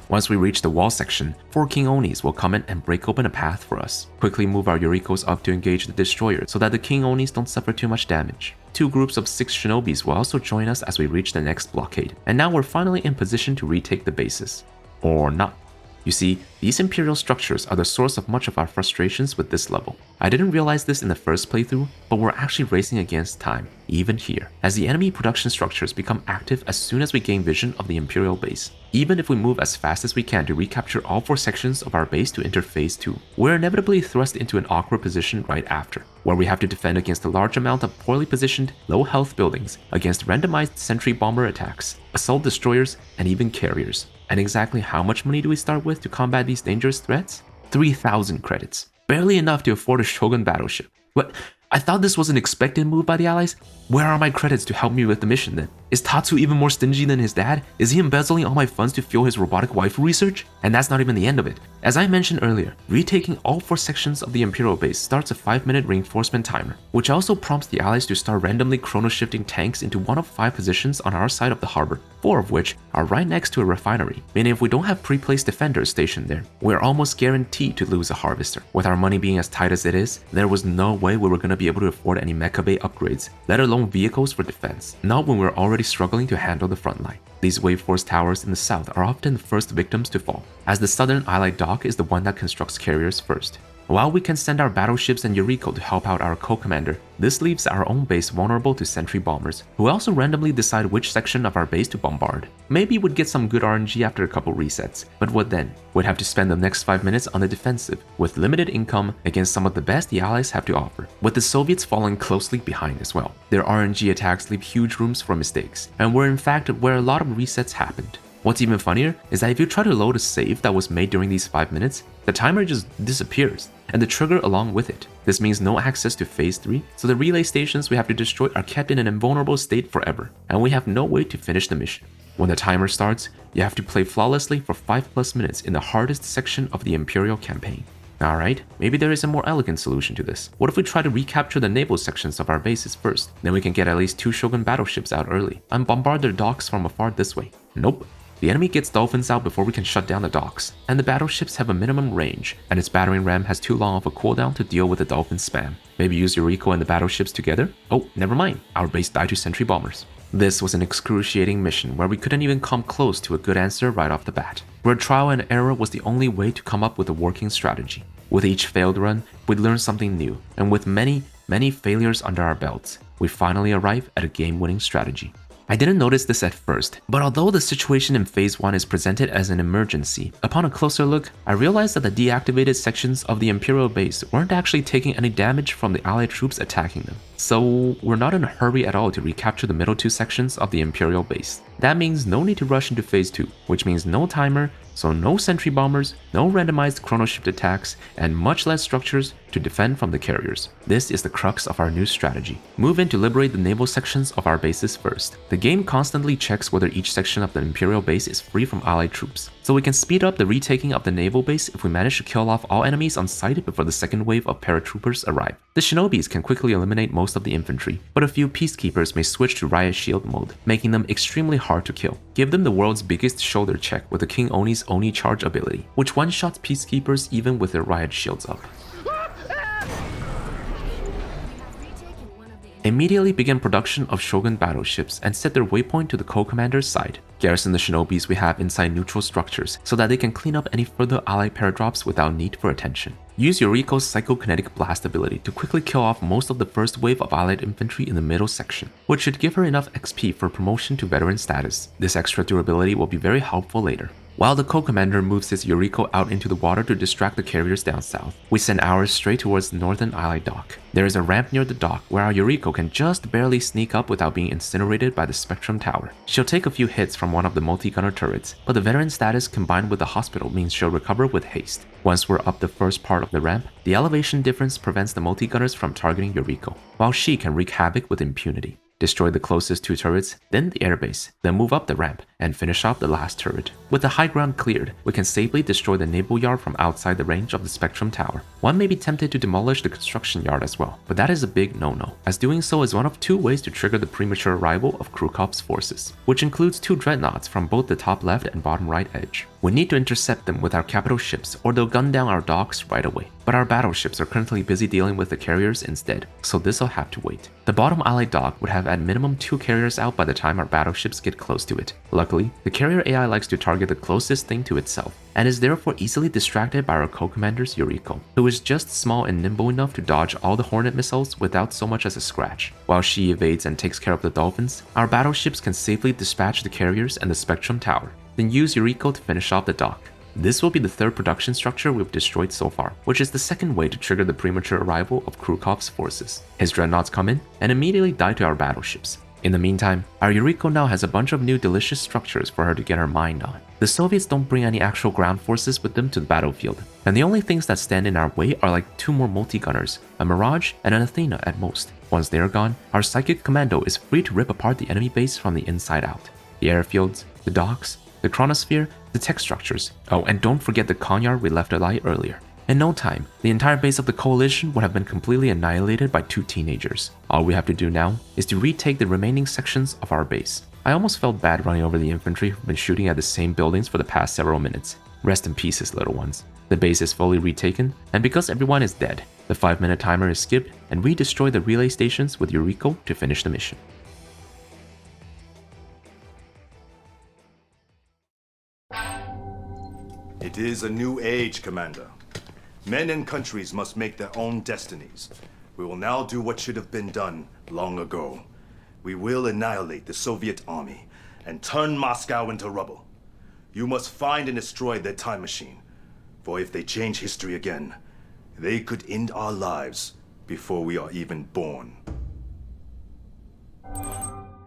Once we reach the wall section, 4 King Onis will come in and break open a path for us. Quickly move our Yurikos up to engage the destroyer so that the King Onis don't suffer too much damage. 2 groups of 6 Shinobis will also join us as we reach the next blockade, and now we're finally in position to retake the bases. Or not. You see, these Imperial structures are the source of much of our frustrations with this level. I didn't realize this in the first playthrough, but we're actually racing against time, even here, as the enemy production structures become active as soon as we gain vision of the Imperial base. Even if we move as fast as we can to recapture all 4 sections of our base to enter Phase 2, we're inevitably thrust into an awkward position right after, where we have to defend against a large amount of poorly positioned, low-health buildings, against randomized sentry bomber attacks, assault destroyers, and even carriers. And exactly how much money do we start with to combat these dangerous threats? 3,000 credits. Barely enough to afford a Shogun battleship. What? I thought this was an expected move by the allies? Where are my credits to help me with the mission then? Is Tatsu even more stingy than his dad? Is he embezzling all my funds to fuel his robotic waifu research? And that's not even the end of it. As I mentioned earlier, retaking all 4 sections of the Imperial base starts a 5-minute reinforcement timer, which also prompts the allies to start randomly chrono-shifting tanks into one of 5 positions on our side of the harbor, 4 of which are right next to a refinery, meaning if we don't have pre-placed defenders stationed there, we're almost guaranteed to lose a harvester. With our money being as tight as it is, there was no way we were going to be able to afford any mecha bay upgrades, let alone vehicles for defense, not when we're already struggling to handle the front line. These wave force towers in the south are often the first victims to fall, as the southern allied dock is the one that constructs carriers first. While we can send our battleships and Yuriko to help out our co-commander, this leaves our own base vulnerable to sentry bombers, who also randomly decide which section of our base to bombard. Maybe we'd get some good RNG after a couple resets, but what then? We'd have to spend the next 5 minutes on the defensive, with limited income against some of the best the allies have to offer, with the Soviets falling closely behind as well. Their RNG attacks leave huge rooms for mistakes, and were in fact where a lot of resets happened. What's even funnier is that if you try to load a save that was made during these 5 minutes, the timer just disappears, and the trigger along with it. This means no access to phase 3, so the relay stations we have to destroy are kept in an invulnerable state forever, and we have no way to finish the mission. When the timer starts, you have to play flawlessly for 5+ minutes in the hardest section of the Imperial campaign. Alright, maybe there is a more elegant solution to this. What if we try to recapture the naval sections of our bases first? Then we can get at least 2 Shogun battleships out early, and bombard their docks from afar this way. Nope. The enemy gets dolphins out before we can shut down the docks, and the battleships have a minimum range, and its battering ram has too long of a cooldown to deal with the dolphin spam. Maybe use Yuriko and the battleships together? Oh, never mind, our base died to sentry bombers. This was an excruciating mission where we couldn't even come close to a good answer right off the bat, where trial and error was the only way to come up with a working strategy. With each failed run, we'd learn something new, and with many failures under our belts, we finally arrive at a game-winning strategy. I didn't notice this at first, but although the situation in Phase 1 is presented as an emergency, upon a closer look, I realized that the deactivated sections of the Imperial base weren't actually taking any damage from the Allied troops attacking them. So we're not in a hurry at all to recapture the middle 2 sections of the Imperial base. That means no need to rush into Phase 2, which means no timer, so no sentry bombers, no randomized chrono shift attacks, and much less structures to defend from the carriers. This is the crux of our new strategy. Move in to liberate the naval sections of our bases first. The game constantly checks whether each section of the Imperial base is free from Allied troops, so we can speed up the retaking of the naval base if we manage to kill off all enemies on sight before the second wave of paratroopers arrive. The shinobis can quickly eliminate most of the infantry, but a few peacekeepers may switch to riot shield mode, making them extremely hard to kill. Give them the world's biggest shoulder check with the King Oni's Oni charge ability, which one-shots peacekeepers even with their riot shields up. Immediately begin production of Shogun battleships and set their waypoint to the co-commander's side. Garrison the shinobis we have inside neutral structures so that they can clean up any further allied paradrops without need for attention. Use Yuriko's psychokinetic blast ability to quickly kill off most of the first wave of allied infantry in the middle section, which should give her enough XP for promotion to veteran status. This extra durability will be very helpful later. While the co-commander moves his Yuriko out into the water to distract the carriers down south, we send ours straight towards the northern allied dock. There is a ramp near the dock where our Yuriko can just barely sneak up without being incinerated by the Spectrum Tower. She'll take a few hits from one of the multi-gunner turrets, but the veteran status combined with the hospital means she'll recover with haste. Once we're up the first part of the ramp, the elevation difference prevents the multi-gunners from targeting Yuriko, while she can wreak havoc with impunity. Destroy the closest 2 turrets, then the airbase, then move up the ramp, and finish off the last turret. With the high ground cleared, we can safely destroy the naval yard from outside the range of the Spectrum Tower. One may be tempted to demolish the construction yard as well, but that is a big no-no, as doing so is one of 2 ways to trigger the premature arrival of Krukov's forces, which includes 2 dreadnoughts from both the top left and bottom right edge. We need to intercept them with our capital ships, or they'll gun down our docks right away. But our battleships are currently busy dealing with the carriers instead, so this'll have to wait. The bottom allied dock would have at minimum 2 carriers out by the time our battleships get close to it. Luckily, the carrier AI likes to target the closest thing to itself, and is therefore easily distracted by our co-commander's Yuriko, who is just small and nimble enough to dodge all the Hornet missiles without so much as a scratch. While she evades and takes care of the dolphins, our battleships can safely dispatch the carriers and the Spectrum Tower, then use Yuriko to finish off the dock. This will be the 3rd production structure we've destroyed so far, which is the 2nd way to trigger the premature arrival of Krukov's forces. His dreadnoughts come in and immediately die to our battleships. In the meantime, our Yuriko now has a bunch of new delicious structures for her to get her mind on. The Soviets don't bring any actual ground forces with them to the battlefield, and the only things that stand in our way are like 2 more multi-gunners, a Mirage and an Athena at most. Once they're gone, our Psychic Commando is free to rip apart the enemy base from the inside out. The airfields, the docks, the chronosphere, the tech structures. Oh, and don't forget the Konyard we left alive earlier. In no time, the entire base of the coalition would have been completely annihilated by 2 teenagers. All we have to do now is to retake the remaining sections of our base. I almost felt bad running over the infantry who've been shooting at the same buildings for the past several minutes. Rest in pieces, little ones. The base is fully retaken, and because everyone is dead, the 5-minute timer is skipped, and we destroy the relay stations with Yuriko to finish the mission. It is a new age, Commander. Men and countries must make their own destinies. We will now do what should have been done long ago. We will annihilate the Soviet army and turn Moscow into rubble. You must find and destroy their time machine. For if they change history again, they could end our lives before we are even born.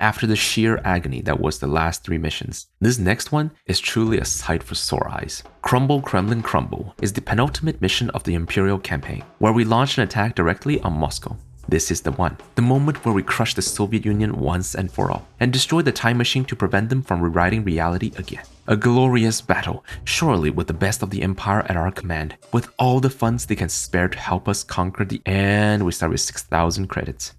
After the sheer agony that was the last 3 missions, this next one is truly a sight for sore eyes. Crumble, Kremlin, Crumble is the penultimate mission of the Imperial campaign, where we launch an attack directly on Moscow. This is the one, the moment where we crush the Soviet Union once and for all, and destroy the time machine to prevent them from rewriting reality again. A glorious battle, surely with the best of the Empire at our command, with all the funds they can spare to help us conquer the... And we start with 6,000 credits.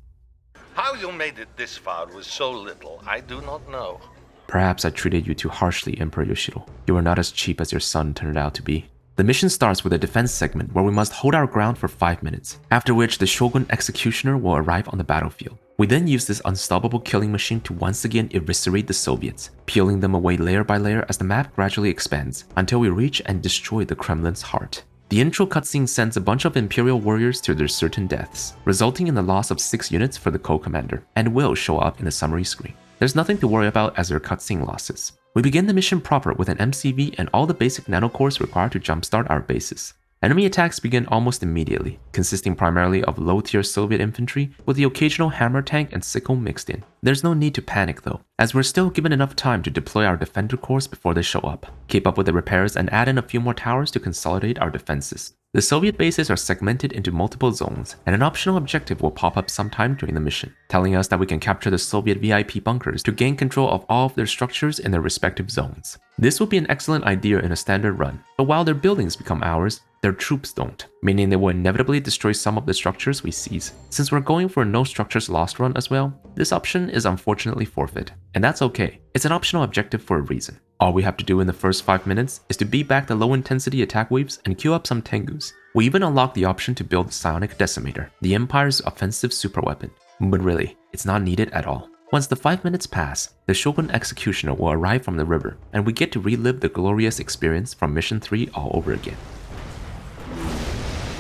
How you made it this far with so little, I do not know. Perhaps I treated you too harshly, Emperor Yoshiro. You are not as cheap as your son turned out to be. The mission starts with a defense segment where we must hold our ground for 5 minutes, after which the Shogun Executioner will arrive on the battlefield. We then use this unstoppable killing machine to once again eviscerate the Soviets, peeling them away layer by layer as the map gradually expands, until we reach and destroy the Kremlin's heart. The intro cutscene sends a bunch of Imperial warriors to their certain deaths, resulting in the loss of 6 units for the co-commander, and will show up in the summary screen. There's nothing to worry about as their cutscene losses. We begin the mission proper with an MCV and all the basic nanocores required to jumpstart our bases. Enemy attacks begin almost immediately, consisting primarily of low-tier Soviet infantry with the occasional hammer tank and sickle mixed in. There's no need to panic though, as we're still given enough time to deploy our defender corps before they show up, keep up with the repairs and add in a few more towers to consolidate our defenses. The Soviet bases are segmented into multiple zones, and an optional objective will pop up sometime during the mission, telling us that we can capture the Soviet VIP bunkers to gain control of all of their structures in their respective zones. This would be an excellent idea in a standard run, but while their buildings become ours, their troops don't, meaning they will inevitably destroy some of the structures we seize. Since we're going for a no structures lost run as well, this option is unfortunately forfeit, and that's okay. It's an optional objective for a reason. All we have to do in the first 5 minutes is to beat back the low intensity attack waves and queue up some Tengus. We even unlock the option to build the Psionic Decimator, the Empire's offensive superweapon. But really, it's not needed at all. Once the 5 minutes pass, the Shogun Executioner will arrive from the river, and we get to relive the glorious experience from Mission 3 all over again.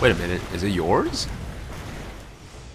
Wait a minute, is it yours?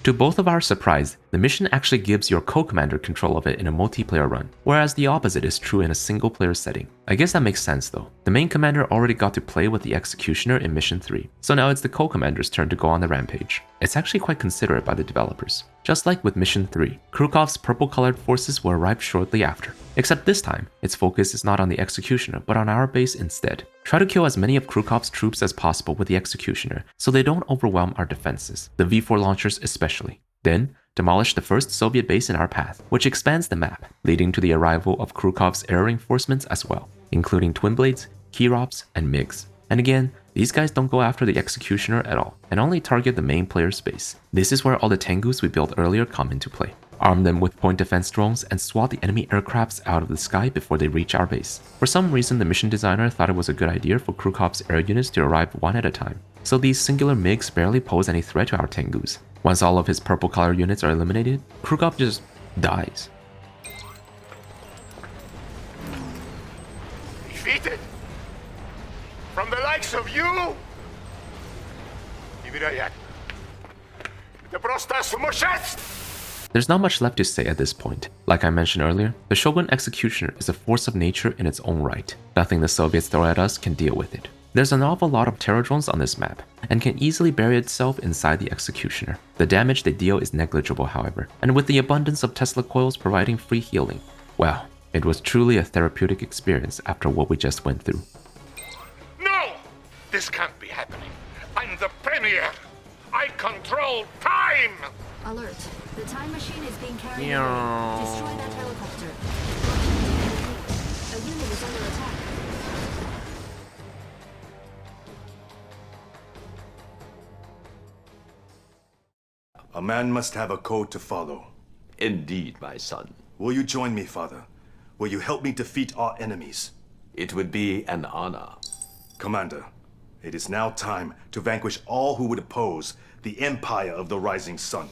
To both of our surprise, the mission actually gives your co-commander control of it in a multiplayer run, whereas the opposite is true in a single-player setting. I guess that makes sense though. The main commander already got to play with the Executioner in Mission 3, so now it's the co-commander's turn to go on the rampage. It's actually quite considerate by the developers. Just like with Mission 3, Krukov's purple-colored forces will arrive shortly after. Except this time, its focus is not on the Executioner, but on our base instead. Try to kill as many of Krukov's troops as possible with the Executioner, so they don't overwhelm our defenses, the V4 launchers especially. Then, demolish the first Soviet base in our path, which expands the map, leading to the arrival of Krukov's air reinforcements as well, including Twin Blades, Kirovs, and MiGs. And again, these guys don't go after the Executioner at all, and only target the main player's base. This is where all the Tengus we built earlier come into play. Arm them with point defense drones and swat the enemy aircrafts out of the sky before they reach our base. For some reason, the mission designer thought it was a good idea for Krukov's air units to arrive one at a time, so these singular MiGs barely pose any threat to our Tengus. Once all of his purple color units are eliminated, Krukov just dies. Defeated? From the likes of you? There's not much left to say at this point. Like I mentioned earlier, the Shogun Executioner is a force of nature in its own right. Nothing the Soviets throw at us can deal with it. There's an awful lot of terror drones on this map, and can easily bury itself inside the executioner. The damage they deal is negligible, however, and with the abundance of Tesla coils providing free healing, well, it was truly a therapeutic experience after what we just went through. No! This can't be happening. I'm the Premier! I control time! Alert. The time machine is being carried Meow. away. Destroy that helicopter. A unit is under attack. A man must have a code to follow. Indeed, my son. Will you join me, Father? Will you help me defeat our enemies? It would be an honor. Commander, it is now time to vanquish all who would oppose the Empire of the Rising Sun.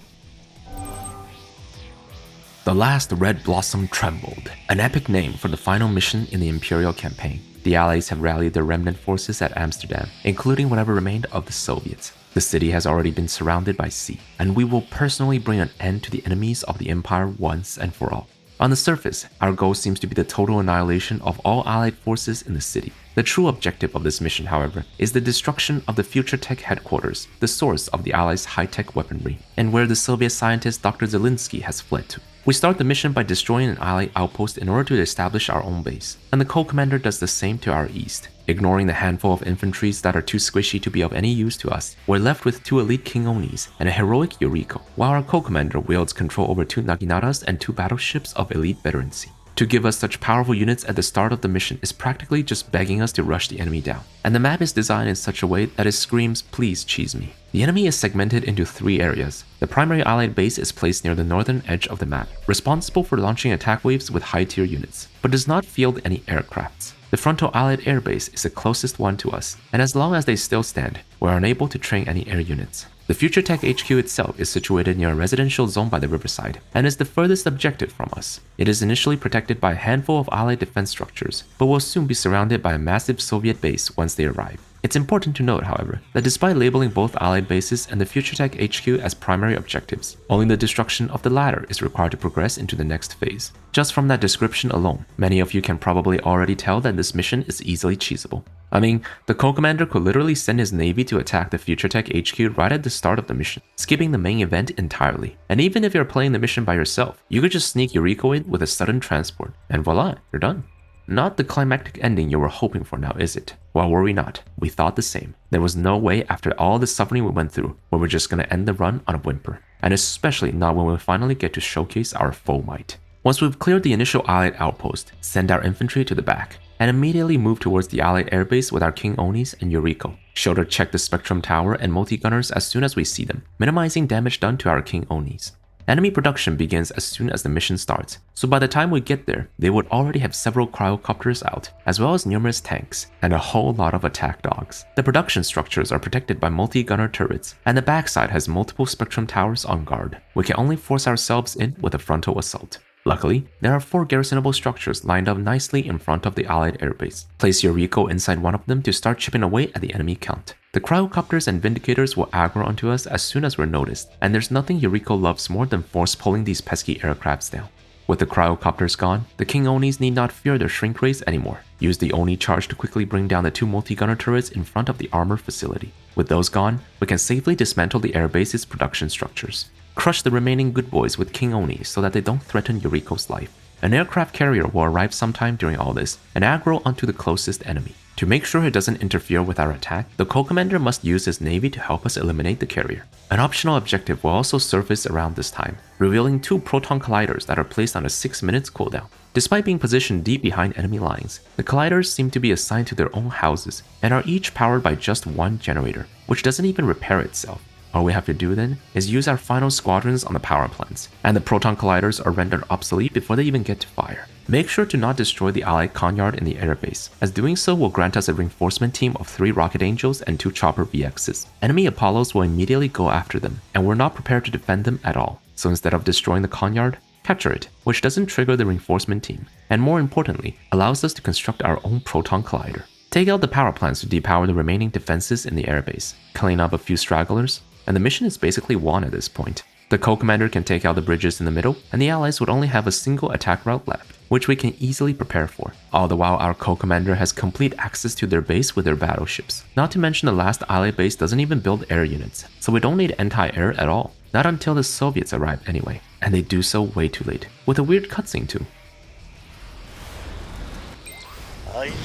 The last red blossom trembled, an epic name for the final mission in the Imperial campaign. The Allies have rallied their remnant forces at Amsterdam, including whatever remained of the Soviets. The city has already been surrounded by sea, and we will personally bring an end to the enemies of the Empire once and for all. On the surface, our goal seems to be the total annihilation of all Allied forces in the city. The true objective of this mission, however, is the destruction of the Future Tech headquarters, the source of the Allies' high-tech weaponry, and where the Soviet scientist Dr. Zelinsky has fled to. We start the mission by destroying an Allied outpost in order to establish our own base, and the co-commander does the same to our east. Ignoring the handful of infantries that are too squishy to be of any use to us, we're left with 2 elite King Onis and a heroic Yuriko, while our co-commander wields control over 2 Naginaras and 2 battleships of elite veterancy. To give us such powerful units at the start of the mission is practically just begging us to rush the enemy down, and the map is designed in such a way that it screams, "Please cheese me." The enemy is segmented into 3 areas. The primary Allied base is placed near the northern edge of the map, responsible for launching attack waves with high-tier units, but does not field any aircrafts. The frontal Allied airbase is the closest one to us, and as long as they still stand, we're unable to train any air units. The Future Tech HQ itself is situated near a residential zone by the riverside, and is the furthest objective from us. It is initially protected by a handful of Allied defense structures, but will soon be surrounded by a massive Soviet base once they arrive. It's important to note, however, that despite labeling both Allied bases and the Future Tech HQ as primary objectives, only the destruction of the latter is required to progress into the next phase. Just from that description alone, many of you can probably already tell that this mission is easily cheesable. I mean, the co-commander could literally send his navy to attack the Future Tech HQ right at the start of the mission, skipping the main event entirely. And even if you're playing the mission by yourself, you could just sneak Yuriko in with a sudden transport, and voila, you're done. Not the climactic ending you were hoping for now, is it? Well, were we not? We thought the same. There was no way after all the suffering we went through where we're just gonna end the run on a whimper. And especially not when we finally get to showcase our full might. Once we've cleared the initial Allied outpost, send our infantry to the back, and immediately move towards the Allied airbase with our King Onis and Yuriko. Shoulder check the Spectrum Tower and multi-gunners as soon as we see them, minimizing damage done to our King Onis. Enemy production begins as soon as the mission starts, so by the time we get there, they would already have several cryocopters out, as well as numerous tanks, and a whole lot of attack dogs. The production structures are protected by multi-gunner turrets, and the backside has multiple Spectrum Towers on guard. We can only force ourselves in with a frontal assault. Luckily, there are 4 garrisonable structures lined up nicely in front of the Allied airbase. Place Yuriko inside one of them to start chipping away at the enemy count. The cryocopters and vindicators will aggro onto us as soon as we're noticed, and there's nothing Yuriko loves more than force pulling these pesky aircrafts down. With the cryocopters gone, the King Onis need not fear their shrink rays anymore. Use the Oni charge to quickly bring down the 2 multi-gunner turrets in front of the armor facility. With those gone, we can safely dismantle the airbase's production structures. Crush the remaining good boys with King Oni so that they don't threaten Yuriko's life. An aircraft carrier will arrive sometime during all this and aggro onto the closest enemy. To make sure it doesn't interfere with our attack, the co-commander must use his navy to help us eliminate the carrier. An optional objective will also surface around this time, revealing 2 proton colliders that are placed on a 6 minutes cooldown. Despite being positioned deep behind enemy lines, the colliders seem to be assigned to their own houses and are each powered by just 1 generator, which doesn't even repair itself. All we have to do then is use our final squadrons on the power plants, and the proton colliders are rendered obsolete before they even get to fire. Make sure to not destroy the Allied Conyard in the airbase, as doing so will grant us a reinforcement team of 3 Rocket Angels and 2 Chopper VXs. Enemy Apollos will immediately go after them, and we're not prepared to defend them at all. So instead of destroying the Conyard, capture it, which doesn't trigger the reinforcement team, and more importantly, allows us to construct our own proton collider. Take out the power plants to depower the remaining defenses in the airbase, clean up a few stragglers, and the mission is basically won at this point. The co-commander can take out the bridges in the middle, and the allies would only have a single attack route left, which we can easily prepare for. All the while, our co-commander has complete access to their base with their battleships. Not to mention the last ally base doesn't even build air units, so we don't need anti-air at all. Not until the Soviets arrive anyway, and they do so way too late, with a weird cutscene too.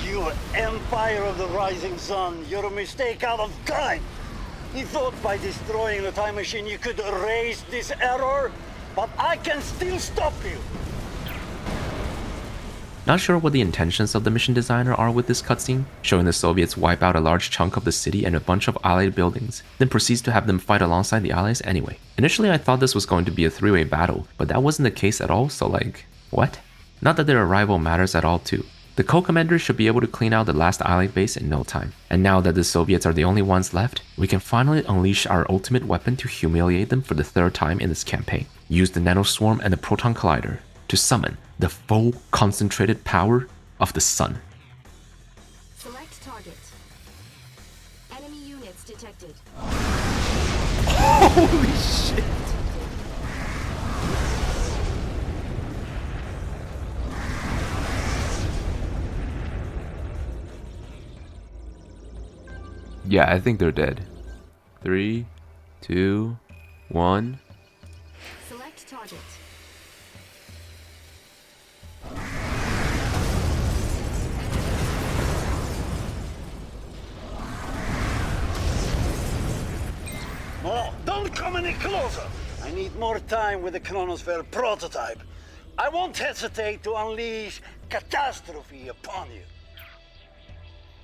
You Empire of the Rising Sun, you're a mistake out of time. You thought by destroying the time machine you could erase this error, but I can still stop you. Not sure what the intentions of the mission designer are with this cutscene, showing the Soviets wipe out a large chunk of the city and a bunch of allied buildings, then proceeds to have them fight alongside the allies anyway. Initially I thought this was going to be a three-way battle, but that wasn't the case at all, so like, what? Not that their arrival matters at all too. The co-commander should be able to clean out the last allied base in no time, and now that the Soviets are the only ones left, we can finally unleash our ultimate weapon to humiliate them for the third time in this campaign. Use the nanoswarm and the proton collider to summon the full concentrated power of the sun. Select target. Enemy units detected. Holy shit! Yeah, I think they're dead. 3, 2, 1. Select target. Oh, don't come any closer. I need more time with the Chronosphere prototype. I won't hesitate to unleash catastrophe upon you.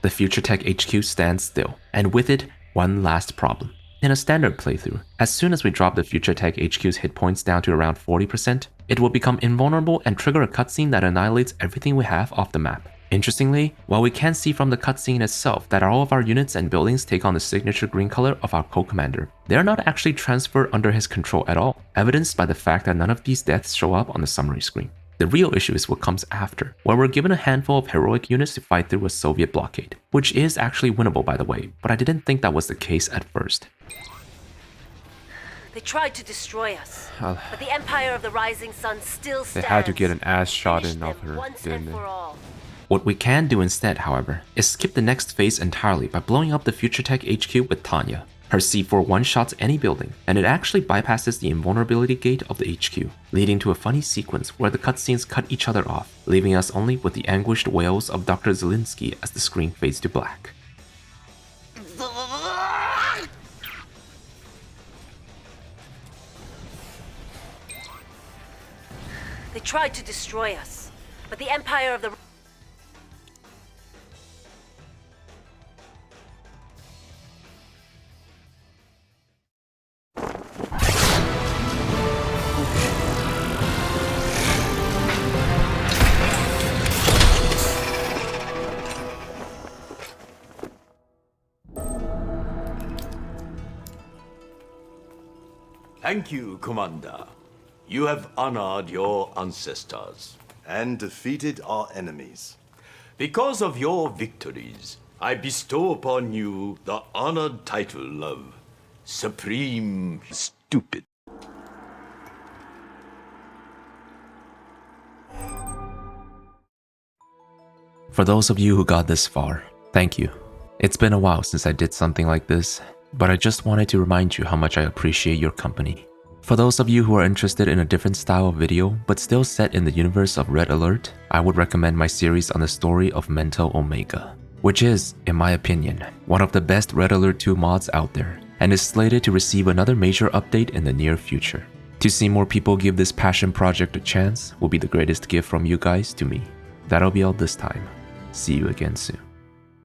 The Future Tech HQ stands still, and with it, one last problem. In a standard playthrough, as soon as we drop the Future Tech HQ's hit points down to around 40%, it will become invulnerable and trigger a cutscene that annihilates everything we have off the map. Interestingly, while we can see from the cutscene itself that all of our units and buildings take on the signature green color of our co-commander, they are not actually transferred under his control at all, evidenced by the fact that none of these deaths show up on the summary screen. The real issue is what comes after, where we're given a handful of heroic units to fight through a Soviet blockade, which is actually winnable by the way, but I didn't think that was the case at first. They tried to destroy us, but the Empire of the Rising Sun still stands. They had to get an ass shot in of her, didn't they? What we can do instead, however, is skip the next phase entirely by blowing up the Future Tech HQ with Tanya. Her C4 one-shots any building, and it actually bypasses the invulnerability gate of the HQ, leading to a funny sequence where the cutscenes cut each other off, leaving us only with the anguished wails of Dr. Zelensky as the screen fades to black. They tried to destroy us, but the Empire of the... Thank you, Commander. You have honored your ancestors. And defeated our enemies. Because of your victories, I bestow upon you the honored title of Supreme Stupid. For those of you who got this far, thank you. It's been a while since I did something like this, but I just wanted to remind you how much I appreciate your company. For those of you who are interested in a different style of video, but still set in the universe of Red Alert, I would recommend my series on the story of Mental Omega, which is, in my opinion, one of the best Red Alert 2 mods out there, and is slated to receive another major update in the near future. To see more people give this passion project a chance will be the greatest gift from you guys to me. That'll be all this time. See you again soon.